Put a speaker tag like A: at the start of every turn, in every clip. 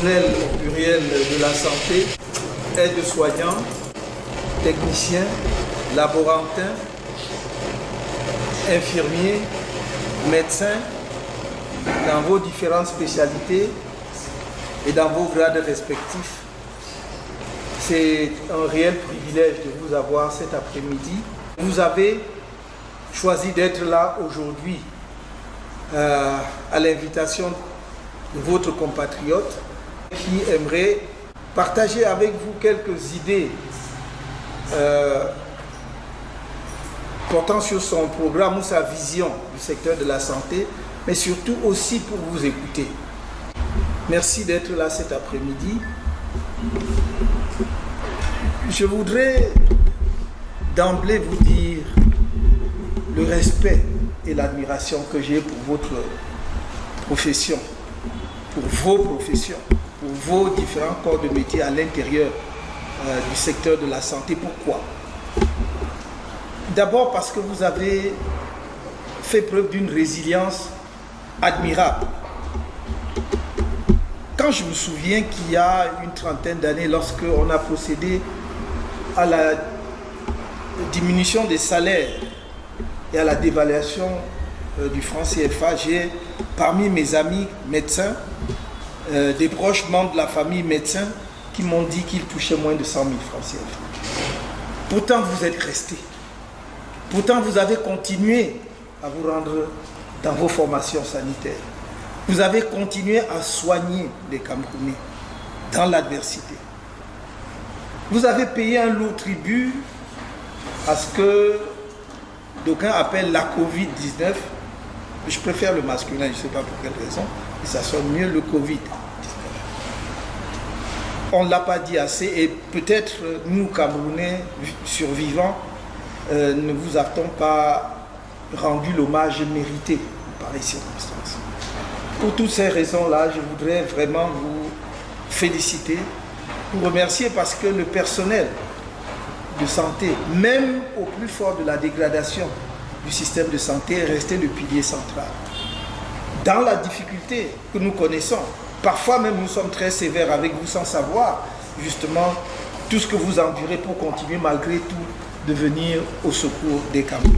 A: personnel au pluriel de la santé, aides-soignants, techniciens, laborantins, infirmiers, médecins, dans vos différentes spécialités et dans vos grades respectifs. C'est un réel privilège de vous avoir cet après-midi. Vous avez choisi d'être là aujourd'hui à l'invitation de votre compatriote qui aimerait partager avec vous quelques idées portant sur son programme ou sa vision du secteur de la santé, mais surtout aussi pour vous écouter. Merci d'être là cet après-midi. Je voudrais d'emblée vous dire le respect et l'admiration que j'ai pour votre profession, pour vos professions, pour vos différents corps de métier à l'intérieur du secteur de la santé. Pourquoi? D'abord parce que vous avez fait preuve d'une résilience admirable. Quand je me souviens qu'il y a une trentaine d'années, lorsqu'on a procédé à la diminution des salaires et à la dévaluation du franc CFA, j'ai parmi mes amis médecins, des proches membres de la famille médecins qui m'ont dit qu'ils touchaient moins de 100 000 francs CFA. Pourtant, vous êtes restés. Pourtant, vous avez continué à vous rendre dans vos formations sanitaires. Vous avez continué à soigner les Camerounais dans l'adversité. Vous avez payé un lourd tribut à ce que d'aucuns appellent la Covid-19. Je préfère le masculin, je ne sais pas pour quelle raison, mais ça sonne mieux, le Covid-19. On ne l'a pas dit assez et peut-être nous, Camerounais survivants, ne vous avons pas rendu l'hommage mérité par les circonstances. Pour toutes ces raisons-là, je voudrais vraiment vous féliciter, vous remercier parce que le personnel de santé, même au plus fort de la dégradation du système de santé, est resté le pilier central. Dans la difficulté que nous connaissons, parfois même nous sommes très sévères avec vous sans savoir justement tout ce que vous endurez pour continuer malgré tout de venir au secours des Camerounais.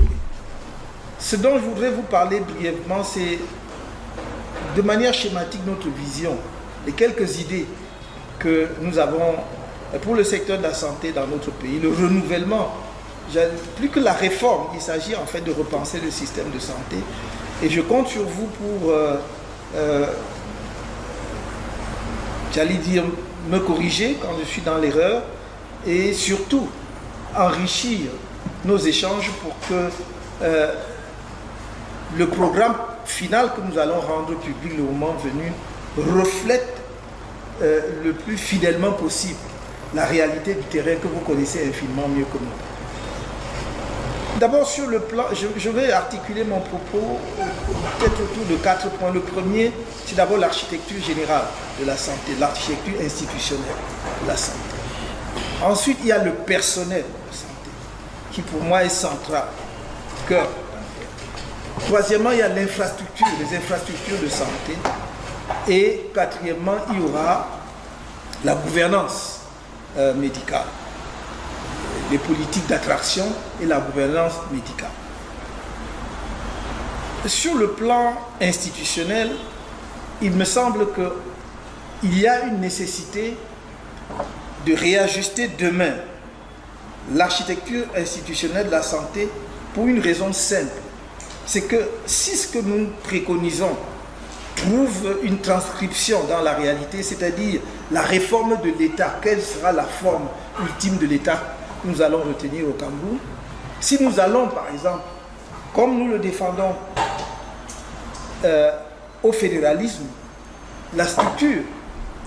A: Ce dont je voudrais vous parler brièvement, c'est de manière schématique notre vision, les quelques idées que nous avons pour le secteur de la santé dans notre pays, le renouvellement, plus que la réforme, il s'agit en fait de repenser le système de santé. Et je compte sur vous pour, j'allais dire, me corriger quand je suis dans l'erreur et surtout enrichir nos échanges pour que le programme final que nous allons rendre public le moment venu reflète le plus fidèlement possible la réalité du terrain que vous connaissez infiniment mieux que moi. D'abord sur le plan, je vais articuler mon propos peut-être autour de 4 points. Le premier, c'est d'abord l'architecture générale de la santé, l'architecture institutionnelle de la santé. Ensuite, il y a le personnel de santé, qui pour moi est central, cœur. Troisièmement, il y a l'infrastructure, les infrastructures de santé. Et quatrièmement, il y aura la gouvernance médicale, les politiques d'attraction et la gouvernance médicale. Sur le plan institutionnel, il me semble qu'il y a une nécessité de réajuster demain l'architecture institutionnelle de la santé pour une raison simple. C'est que si ce que nous préconisons trouve une transcription dans la réalité, c'est-à-dire la réforme de l'État, quelle sera la forme ultime de l'État que nous allons retenir au Cameroun? Si nous allons, par exemple, comme nous le défendons, au fédéralisme, la structure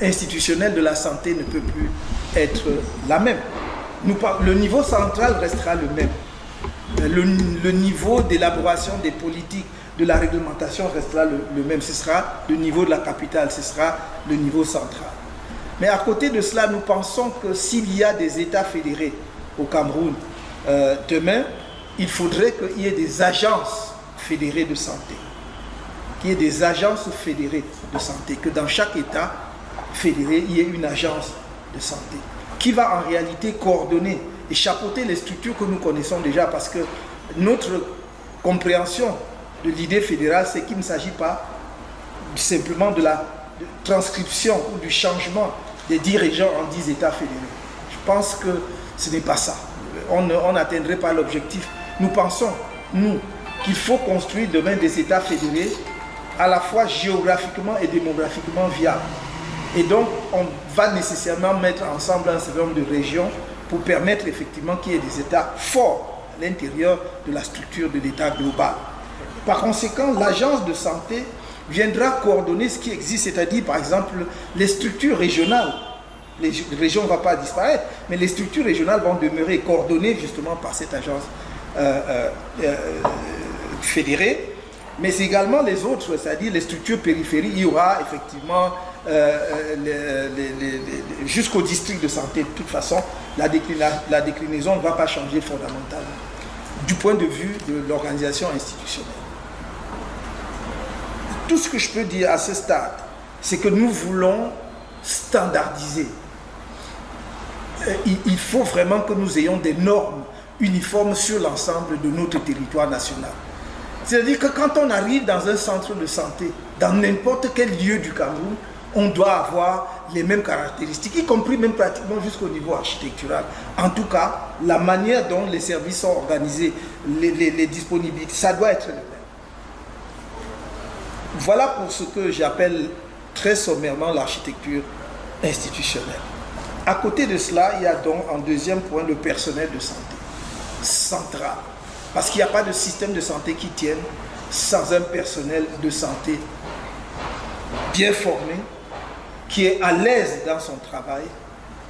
A: institutionnelle de la santé ne peut plus être la même. Le niveau central restera le même. Le niveau d'élaboration des politiques, de la réglementation restera le même. Ce sera le niveau de la capitale, ce sera le niveau central. Mais à côté de cela, nous pensons que s'il y a des États fédérés au Cameroun, demain, il faudrait qu'il y ait des agences fédérées de santé. Qu'il y ait des agences fédérées de santé, que dans chaque État, fédéré, il y ait une agence de santé qui va en réalité coordonner et chapeauter les structures que nous connaissons déjà, parce que notre compréhension de l'idée fédérale, c'est qu'il ne s'agit pas simplement de la transcription ou du changement des 10 régions en 10 États fédérés. Je pense que ce n'est pas ça. On n'atteindrait pas l'objectif. Nous pensons, nous, qu'il faut construire demain des États fédérés à la fois géographiquement et démographiquement viables. Et donc, on va nécessairement mettre ensemble un certain nombre de régions pour permettre effectivement qu'il y ait des États forts à l'intérieur de la structure de l'État global. Par conséquent, l'agence de santé viendra coordonner ce qui existe, c'est-à-dire par exemple les structures régionales. Les régions ne vont pas disparaître, mais les structures régionales vont demeurer coordonnées justement par cette agence fédérée. Mais c'est également les autres, c'est-à-dire les structures périphériques. Il y aura effectivement jusqu'au district de santé. De toute façon, la déclinaison ne va pas changer fondamentalement du point de vue de l'organisation institutionnelle. Tout ce que je peux dire à ce stade, c'est que nous voulons standardiser. Il faut vraiment que nous ayons des normes uniformes sur l'ensemble de notre territoire national. C'est-à-dire que quand on arrive dans un centre de santé, dans n'importe quel lieu du Cameroun, on doit avoir les mêmes caractéristiques, y compris même pratiquement jusqu'au niveau architectural. En tout cas, la manière dont les services sont organisés, les disponibilités, ça doit être le même. Voilà pour ce que j'appelle très sommairement l'architecture institutionnelle. À côté de cela, il y a donc en deuxième point le personnel de santé central. Parce qu'il n'y a pas de système de santé qui tienne sans un personnel de santé bien formé, qui est à l'aise dans son travail.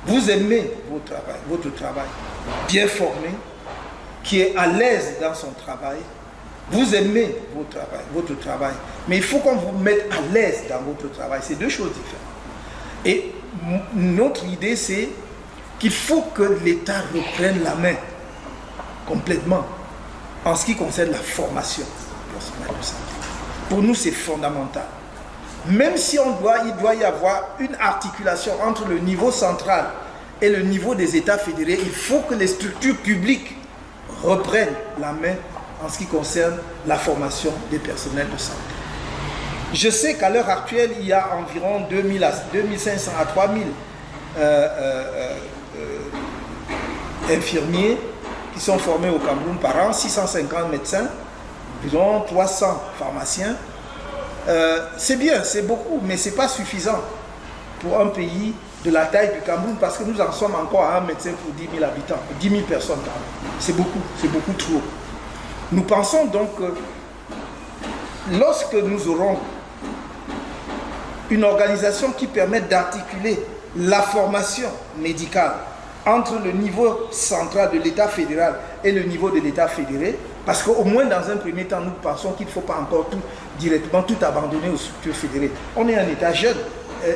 A: Vous aimez votre travail, bien formé, qui est à l'aise dans son travail. Vous aimez votre travail, mais il faut qu'on vous mette à l'aise dans votre travail. C'est deux choses différentes. Et notre idée, c'est qu'il faut que l'État reprenne la main complètement en ce qui concerne la formation personnelle de santé. Pour nous, c'est fondamental. Même si il doit y avoir une articulation entre le niveau central et le niveau des États fédérés, il faut que les structures publiques reprennent la main en ce qui concerne la formation des personnels de santé. Je sais qu'à l'heure actuelle, il y a environ 2500 à 3000 infirmiers qui sont formés au Cameroun par an, 650 médecins, environ 300 pharmaciens. C'est bien, c'est beaucoup, mais ce n'est pas suffisant pour un pays de la taille du Cameroun, parce que nous en sommes encore à un médecin pour 10 000 habitants, 10 000 personnes par an. C'est beaucoup trop. Nous pensons donc que lorsque nous aurons une organisation qui permette d'articuler la formation médicale entre le niveau central de l'État fédéral et le niveau de l'État fédéré, parce qu'au moins dans un premier temps, nous pensons qu'il ne faut pas encore directement tout abandonner aux structures fédérées. On est un État jeune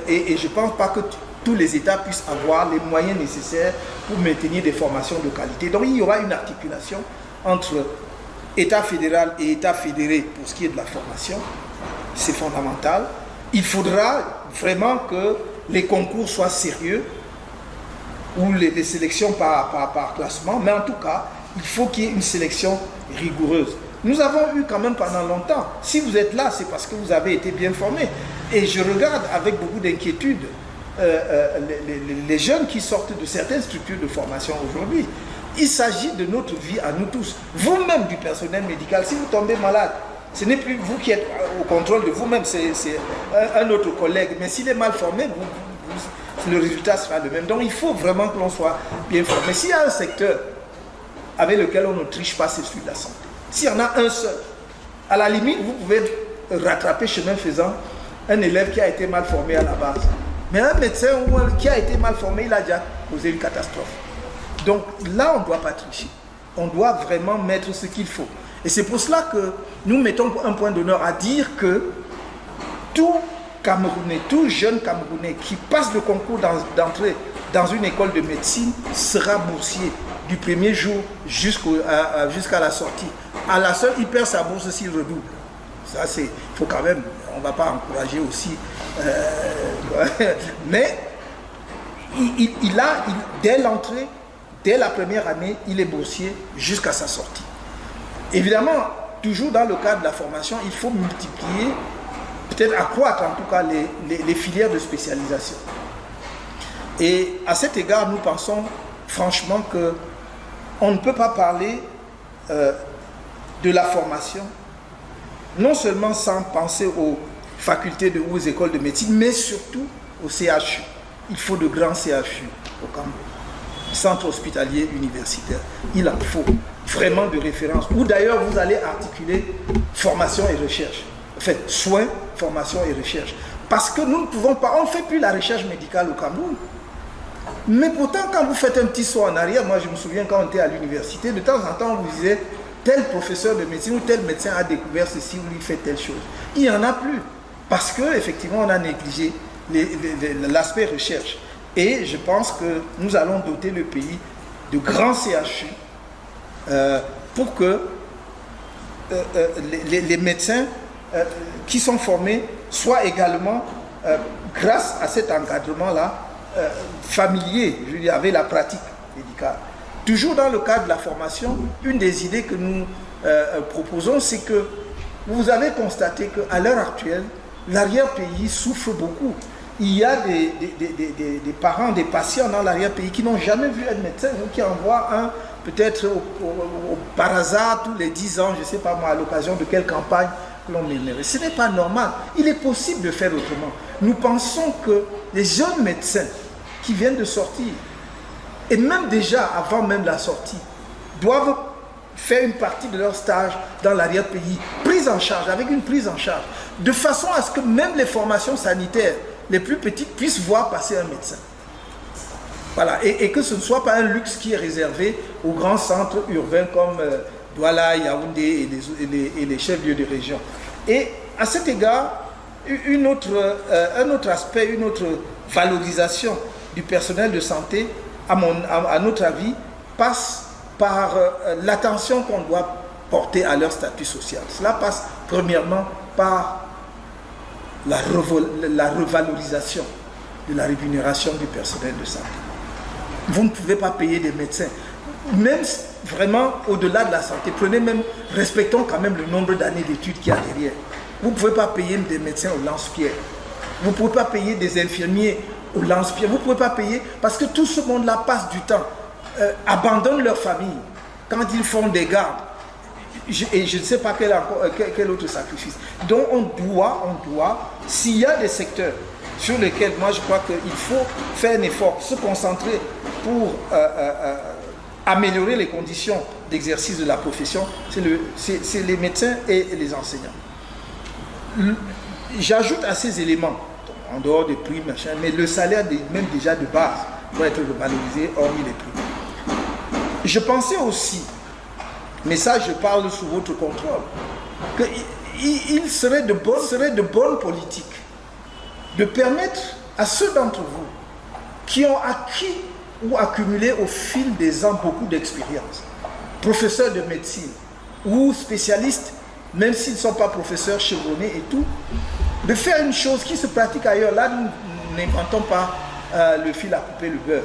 A: et je ne pense pas que tous les États puissent avoir les moyens nécessaires pour maintenir des formations de qualité. Donc il y aura une articulation entre État fédéral et État fédéré pour ce qui est de la formation. C'est fondamental. Il faudra vraiment que les concours soient sérieux, ou les sélections par classement, mais en tout cas, il faut qu'il y ait une sélection rigoureuse. Nous avons eu quand même pendant longtemps, si vous êtes là, c'est parce que vous avez été bien formés. Et je regarde avec beaucoup d'inquiétude les jeunes qui sortent de certaines structures de formation aujourd'hui. Il s'agit de notre vie à nous tous. Vous-même du personnel médical, si vous tombez malade, ce n'est plus vous qui êtes au contrôle de vous-même, c'est un autre collègue. Mais s'il est mal formé, le résultat sera le même. Donc il faut vraiment que l'on soit bien formé. S'il y a un secteur avec lequel on ne triche pas, c'est celui de la santé. S'il y en a un seul, à la limite, vous pouvez rattraper chemin faisant un élève qui a été mal formé à la base. Mais un médecin qui a été mal formé, il a déjà causé une catastrophe. Donc là, on ne doit pas tricher. On doit vraiment mettre ce qu'il faut. Et c'est pour cela que nous mettons un point d'honneur à dire que tout Camerounais, tout jeune Camerounais qui passe le concours d'entrée dans une école de médecine sera boursier du premier jour jusqu'à la sortie. À la seule, il perd sa bourse s'il redouble. Ça, il faut quand même on ne va pas encourager aussi. Mais dès l'entrée, dès la première année, il est boursier jusqu'à sa sortie. Évidemment, toujours dans le cadre de la formation, il faut multiplier, peut-être accroître en tout cas les filières de spécialisation. Et à cet égard, nous pensons franchement qu'on ne peut pas parler de la formation, non seulement sans penser aux facultés ou aux écoles de médecine, mais surtout au CHU. Il faut de grands CHU au Cameroun. Centre hospitalier universitaire. Il en faut vraiment de référence. Ou d'ailleurs, vous allez articuler formation et recherche. En fait, soins, formation et recherche. Parce que nous ne pouvons pas, on ne fait plus la recherche médicale au Cameroun. Mais pourtant, quand vous faites un petit saut en arrière, moi je me souviens quand on était à l'université, de temps en temps on vous disait tel professeur de médecine ou tel médecin a découvert ceci ou il fait telle chose. Il n'y en a plus. Parce qu'effectivement on a négligé l'aspect recherche. Et je pense que nous allons doter le pays de grands CHU pour que les médecins qui sont formés soient également, grâce à cet encadrement-là, familiers, je veux dire, avec la pratique médicale. Toujours dans le cadre de la formation, une des idées que nous proposons, c'est que vous avez constaté qu'à l'heure actuelle, l'arrière-pays souffre beaucoup. Il y a des parents, des patients dans l'arrière-pays qui n'ont jamais vu un médecin ou qui envoient un, peut-être par hasard, tous les 10 ans, je ne sais pas moi, à l'occasion de quelle campagne que l'on mènerait. Ce n'est pas normal. Il est possible de faire autrement. Nous pensons que les jeunes médecins qui viennent de sortir, et même déjà avant même la sortie, doivent faire une partie de leur stage dans l'arrière-pays, prise en charge, avec une prise en charge, de façon à ce que même les formations sanitaires les plus petites puissent voir passer un médecin. Voilà, et que ce ne soit pas un luxe qui est réservé aux grands centres urbains comme Douala, Yaoundé et les chefs-lieux de région. Et à cet égard, un autre aspect, une autre valorisation du personnel de santé, à notre avis, passe par l'attention qu'on doit porter à leur statut social. Cela passe premièrement par la revalorisation de la rémunération du personnel de santé. Vous ne pouvez pas payer des médecins, même vraiment au-delà de la santé. Respectons quand même le nombre d'années d'études qu'il y a derrière. Vous ne pouvez pas payer des médecins au lance-pierre. Vous ne pouvez pas payer des infirmiers au lance-pierre. Vous ne pouvez pas payer parce que tout ce monde-là passe du temps, abandonne leur famille quand ils font des gardes. Et je ne sais pas quel autre sacrifice. Donc on doit, s'il y a des secteurs sur lesquels moi je crois qu'il faut faire un effort, se concentrer pour améliorer les conditions d'exercice de la profession, c'est les médecins et les enseignants. J'ajoute à ces éléments, en dehors des prix, machin, mais le salaire même déjà de base doit être revalorisé hormis les prix. Je pensais aussi, mais ça je parle sous votre contrôle, qu'il serait de bonne politique de permettre à ceux d'entre vous qui ont acquis ou accumulé au fil des ans beaucoup d'expérience, professeurs de médecine ou spécialistes, même s'ils ne sont pas professeurs chevronnés et tout, de faire une chose qui se pratique ailleurs. Là, nous n'inventons pas le fil à couper le beurre.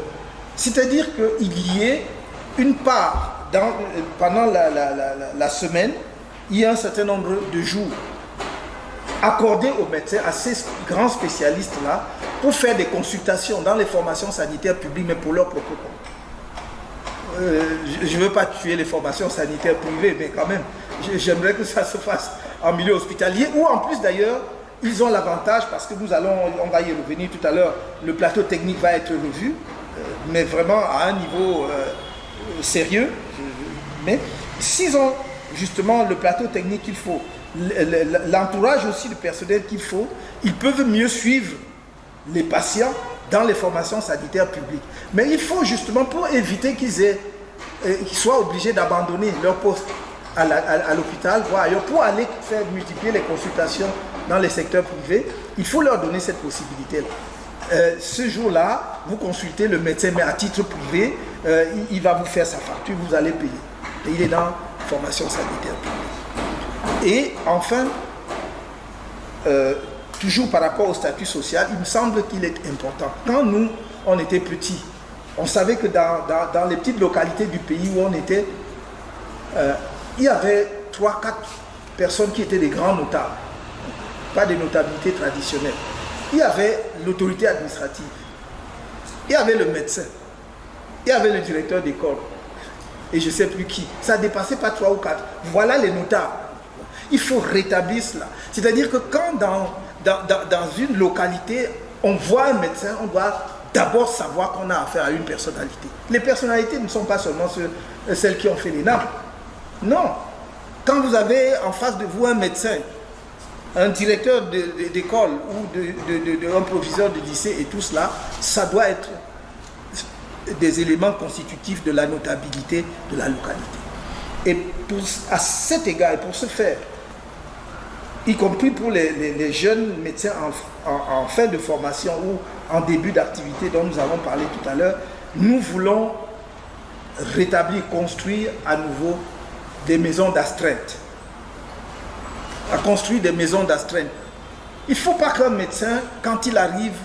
A: C'est-à-dire qu'il y ait une part, pendant la semaine, il y a un certain nombre de jours accordés aux médecins, à ces grands spécialistes-là, pour faire des consultations dans les formations sanitaires publiques, mais pour leur propre compte. Je ne veux pas tuer les formations sanitaires privées, mais quand même, j'aimerais que ça se fasse en milieu hospitalier, ou en plus d'ailleurs, ils ont l'avantage, parce que on va y revenir tout à l'heure, le plateau technique va être revu, mais vraiment à un niveau sérieux. Mais s'ils ont justement le plateau technique qu'il faut, l'entourage aussi du personnel qu'il faut, ils peuvent mieux suivre les patients dans les formations sanitaires publiques. Mais il faut justement, pour éviter qu'ils soient obligés d'abandonner leur poste à l'hôpital, voire ailleurs, pour aller faire multiplier les consultations dans les secteurs privés, il faut leur donner cette possibilité-là. Ce jour-là, vous consultez le médecin, mais à titre privé, il va vous faire sa facture, vous allez payer. Et il est dans formation sanitaire publique. Et enfin, toujours par rapport au statut social, il me semble qu'il est important. Quand nous, on était petits, on savait que dans les petites localités du pays où on était, il y avait 3-4 personnes qui étaient des grands notables, pas des notabilités traditionnelles. Il y avait l'autorité administrative, il y avait le médecin, il y avait le directeur d'école, et je ne sais plus qui. Ça ne dépassait pas 3 ou 4. Voilà les notables. Il faut rétablir cela. C'est-à-dire que quand dans une localité, on voit un médecin, on doit d'abord savoir qu'on a affaire à une personnalité. Les personnalités ne sont pas seulement celles qui ont fait l'ENA. Non. Quand vous avez en face de vous un médecin, un directeur d'école ou un proviseur de lycée et tout cela, ça doit être des éléments constitutifs de la notabilité de la localité. Et à cet égard, et pour ce faire, y compris pour les jeunes médecins en fin de formation ou en début d'activité dont nous avons parlé tout à l'heure, nous voulons rétablir, construire à nouveau des maisons d'astreinte. À construire des maisons d'astreinte. Il ne faut pas qu'un médecin, quand il arrive,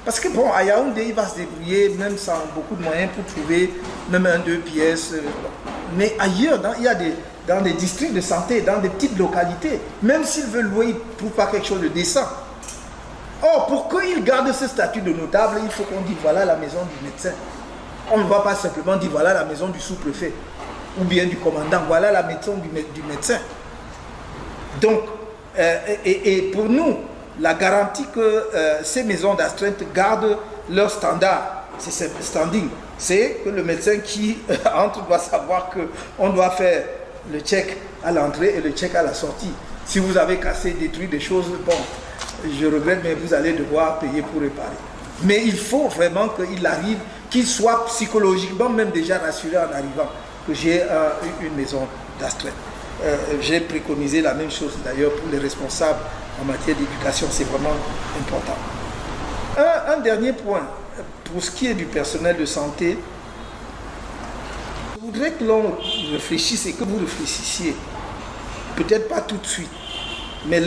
A: parce que bon, à Yaoundé, il va se débrouiller, même sans beaucoup de moyens, pour trouver même 1-2 pièces. Mais ailleurs, dans des districts de santé, dans des petites localités, même s'il veut louer, il ne trouve pas quelque chose de décent. Or, pour qu'il garde ce statut de notable, il faut qu'on dise voilà la maison du médecin. On ne va pas simplement dire voilà la maison du sous-préfet ou bien du commandant, voilà la maison du médecin. Donc, et pour nous, la garantie que ces maisons d'astreinte gardent leur standard, c'est standing, c'est que le médecin qui entre doit savoir qu'on doit faire le check à l'entrée et le check à la sortie. Si vous avez cassé, détruit des choses, bon, je regrette, mais vous allez devoir payer pour réparer. Mais il faut vraiment qu'il arrive, qu'il soit psychologiquement même déjà rassuré en arrivant, que j'ai une maison d'astreinte. J'ai préconisé la même chose d'ailleurs pour les responsables en matière d'éducation, c'est vraiment important. Un dernier point, pour ce qui est du personnel de santé, je voudrais que l'on réfléchisse et que vous réfléchissiez, peut-être pas tout de suite, mais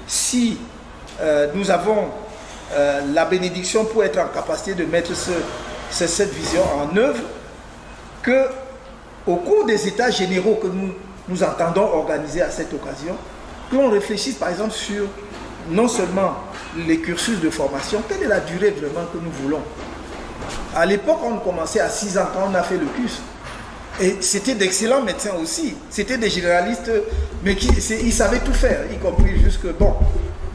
A: si nous avons la bénédiction pour être en capacité de mettre cette vision en œuvre, que au cours des états généraux que nous entendons organiser à cette occasion, que l'on réfléchisse par exemple sur non seulement les cursus de formation, quelle est la durée vraiment que nous voulons. À l'époque, on commençait à 6 ans quand on a fait le CUS. Et c'était d'excellents médecins aussi. C'était des généralistes, mais ils savaient tout faire, y compris jusque bon.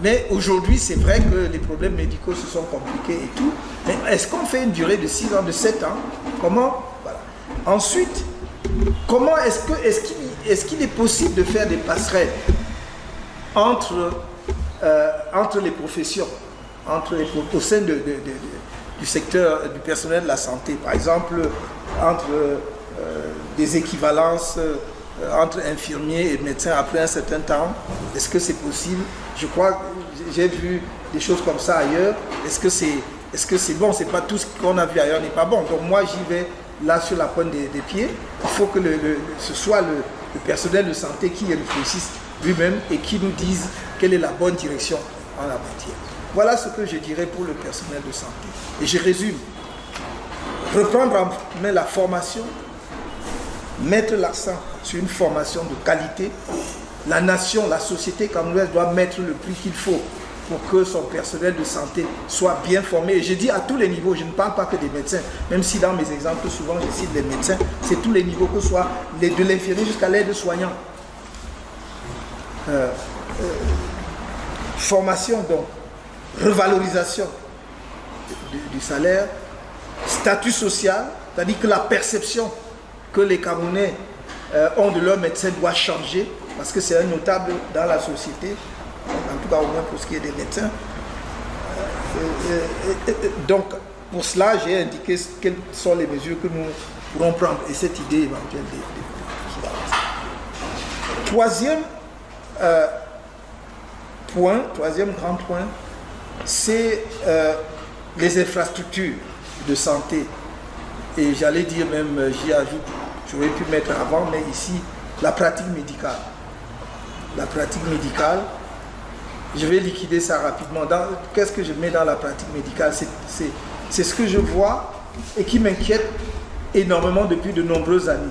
A: Mais aujourd'hui, c'est vrai que les problèmes médicaux se sont compliqués et tout. Mais est-ce qu'on fait une durée de 6 ans, de 7 ans? Comment? Voilà. Ensuite, comment est-ce qu'il est possible de faire des passerelles entre les professions, au sein du secteur du personnel de la santé, par exemple, entre des équivalences entre infirmiers et médecins après un certain temps? Est-ce que c'est possible? Je crois que j'ai vu des choses comme ça ailleurs. Est-ce que c'est bon? C'est pas tout ce qu'on a vu ailleurs n'est pas bon. Donc moi j'y vais là sur la pointe des pieds. Il faut que ce soit le personnel de santé qui réfléchisse lui-même et qui nous dise quelle est la bonne direction en la matière. Voilà ce que je dirais pour le personnel de santé. Et je résume. Reprendre en main la formation, mettre l'accent sur une formation de qualité. La nation, la société camerounaise doit mettre le prix qu'il faut pour que son personnel de santé soit bien formé. Et je dis à tous les niveaux, je ne parle pas que des médecins, même si dans mes exemples, souvent je cite des médecins, c'est tous les niveaux, que ce soit de l'infirmier jusqu'à l'aide-soignant. Formation donc, revalorisation du salaire, statut social, c'est-à-dire que la perception que les Camerounais ont de leur médecin doit changer, parce que c'est un notable dans la société, en tout cas au moins pour ce qui est des médecins. Donc pour cela, j'ai indiqué quelles sont les mesures que nous pourrons prendre et cette idée éventuelle Troisième grand point, c'est les infrastructures de santé. Et j'allais dire même, j'y ajoute, j'aurais pu mettre avant, mais ici, la pratique médicale. La pratique médicale, Je vais liquider ça rapidement. Qu'est-ce que je mets dans la pratique médicale? C'est ce que je vois et qui m'inquiète énormément depuis de nombreuses années.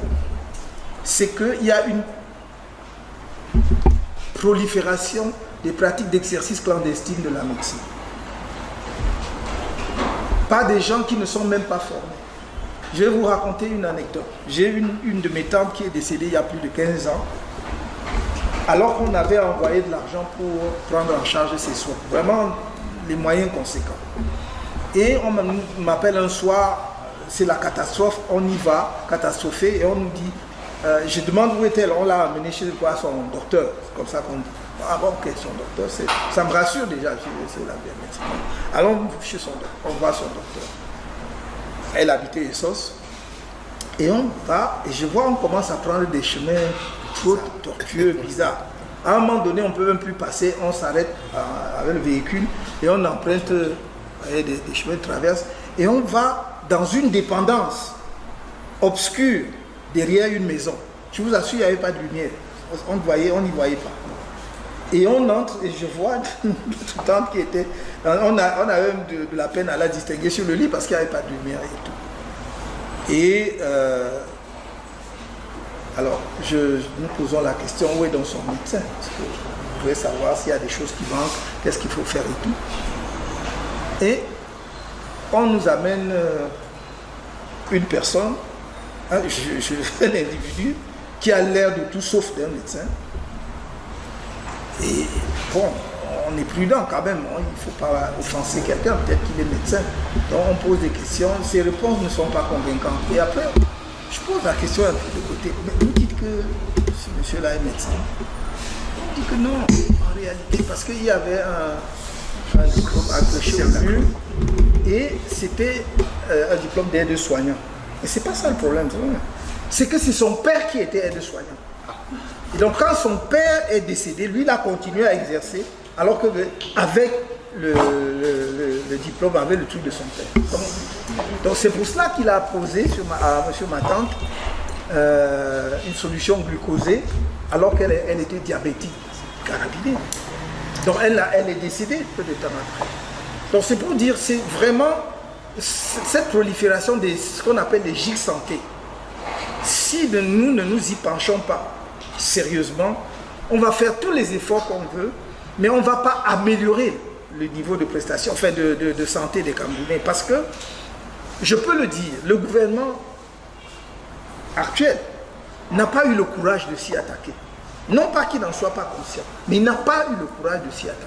A: C'est qu'il y a une prolifération des pratiques d'exercice clandestine de la médecine. Pas des gens qui ne sont même pas formés. Je vais vous raconter une anecdote. J'ai une de mes tantes qui est décédée il y a plus de 15 ans, alors qu'on avait envoyé de l'argent pour prendre en charge ses soins. Vraiment, les moyens conséquents. Et on m'appelle un soir, c'est la catastrophe, on y va, catastrophé, et on nous dit, je demande où est-elle, on l'a amenée chez quoi, son docteur. C'est comme ça qu'on dit. Ah bon, ok, son docteur, ça me rassure déjà, c'est la médecine. Allons chez son docteur, on voit son docteur. Elle habitait Essos, et on va, et je vois, on commence à prendre des chemins trop tortueux, bizarres. À un moment donné, on ne peut même plus passer, on s'arrête avec le véhicule, et on emprunte des chemins de traverse, et on va dans une dépendance obscure, derrière une maison. Je vous assure, il n'y avait pas de lumière. On n'y voyait pas. Et on entre et je vois notre tante qui était... On a même de la peine à la distinguer sur le lit parce qu'il n'y avait pas de lumière et tout. Et alors, nous posons la question, où est donc son médecin? Parce que je voudrais savoir s'il y a des choses qui manquent, qu'est-ce qu'il faut faire et tout. Et on nous amène une personne, un individu qui a l'air de tout sauf d'un médecin. Et bon, on est prudent quand même, il ne faut pas offenser quelqu'un, peut-être qu'il est médecin. Donc on pose des questions, ses réponses ne sont pas convaincantes. Et après, je pose la question un peu de côté. Mais vous dites que ce monsieur-là est médecin. On dit que non, en réalité, parce qu'il y avait un diplôme accroché au mur et c'était un diplôme d'aide-soignant. Et c'est pas ça le problème, c'est que c'est son père qui était aide-soignant. Et donc quand son père est décédé, lui il a continué à exercer, alors que avec le diplôme, avec le truc de son père. Donc c'est pour cela qu'il a posé à monsieur ma tante une solution glucosée, alors qu'elle était diabétique, carabinée. Donc elle est décédée peu de temps après. Donc c'est pour dire, c'est vraiment cette prolifération de ce qu'on appelle les gigs santé. Si nous ne nous y penchons pas sérieusement, on va faire tous les efforts qu'on veut, mais on ne va pas améliorer le niveau de prestation, enfin de santé des Camerounais. Parce que, je peux le dire, le gouvernement actuel n'a pas eu le courage de s'y attaquer. Non pas qu'il n'en soit pas conscient, mais il n'a pas eu le courage de s'y attaquer.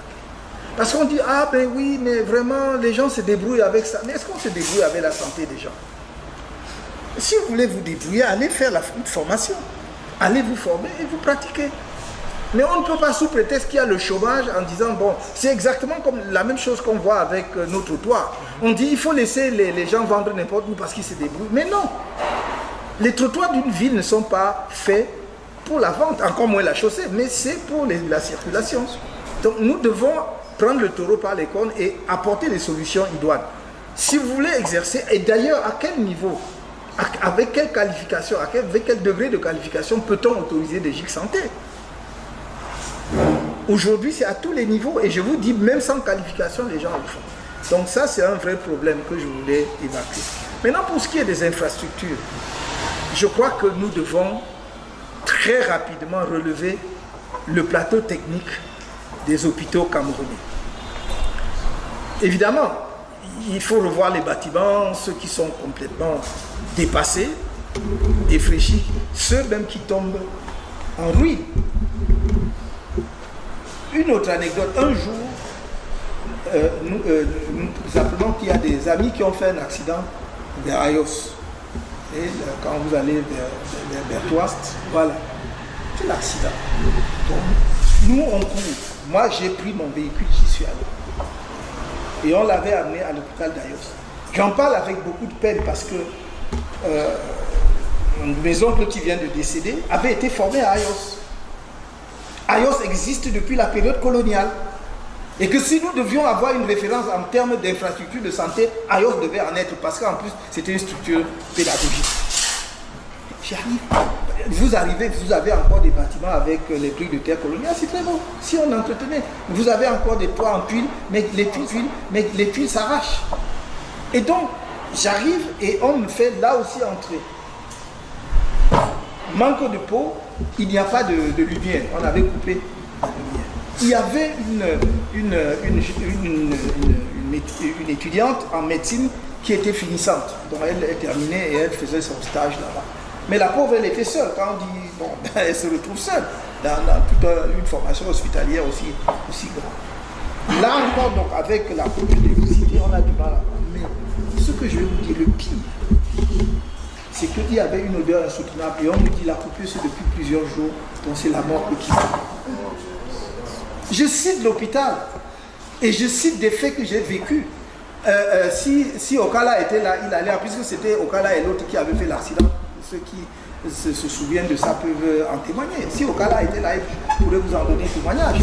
A: Parce qu'on dit, ah ben oui, mais vraiment, les gens se débrouillent avec ça. Mais est-ce qu'on se débrouille avec la santé des gens? Si vous voulez vous débrouiller, allez faire une formation. Allez vous former et vous pratiquer. Mais on ne peut pas sous prétexte qu'il y a le chômage en disant, bon, c'est exactement comme la même chose qu'on voit avec nos trottoirs. On dit, il faut laisser les gens vendre n'importe où parce qu'ils se débrouillent. Mais non. Les trottoirs d'une ville ne sont pas faits pour la vente, encore moins la chaussée, mais c'est pour la circulation. Donc nous devons prendre le taureau par les cornes et apporter des solutions idoines. Si vous voulez exercer, et d'ailleurs à quel niveau, avec quelle qualification, avec quel degré de qualification peut-on autoriser des gigs santé? Aujourd'hui, c'est à tous les niveaux, et je vous dis, même sans qualification, les gens le font. Donc ça, c'est un vrai problème que je voulais évacuer. Maintenant, pour ce qui est des infrastructures, je crois que nous devons très rapidement relever le plateau technique des hôpitaux camerounais. Évidemment, il faut revoir les bâtiments, ceux qui sont complètement dépassés, défraîchis, ceux même qui tombent en ruine. Une autre anecdote, un jour, nous apprenons qu'il y a des amis qui ont fait un accident vers Ayos. Et quand vous allez vers Touast, voilà, c'est l'accident. Donc, nous, on court. Moi, j'ai pris mon véhicule, j'y suis allé. Et on l'avait amené à l'hôpital d'Ayos. J'en parle avec beaucoup de peine parce que mes oncles qui viennent de décéder avaient été formés à Ayos. Ayos existe depuis la période coloniale. Et que si nous devions avoir une référence en termes d'infrastructure de santé, Ayos devait en être, parce qu'en plus, c'était une structure pédagogique. J'arrive. Vous arrivez, vous avez encore des bâtiments avec les briques de terre coloniale, c'est très beau. Si on entretenait, vous avez encore des toits en tuiles, mais les tuiles s'arrachent. Et donc, j'arrive et on me fait là aussi entrer. Manque de peau, il n'y a pas de lumière. On avait coupé la lumière. Il y avait une étudiante en médecine qui était finissante. Donc elle terminait et elle faisait son stage là-bas. Mais la pauvre, elle était seule. Quand on dit, bon, elle se retrouve seule dans toute une formation hospitalière aussi grande. Là encore, donc, avec la complexité, on a du mal à voir. Mais ce que je vais vous dire, le pire, c'est qu'il y avait une odeur insoutenable. Et on me dit, la coupure, c'est depuis plusieurs jours. Donc c'est la mort qui fait. Je cite l'hôpital. Et je cite des faits que j'ai vécus. Si Okala était là, il allait, puisque c'était Okala et l'autre qui avait fait l'accident. Ceux qui se souviennent de ça peuvent en témoigner. Si Okala était là, il pourrait vous en donner témoignage.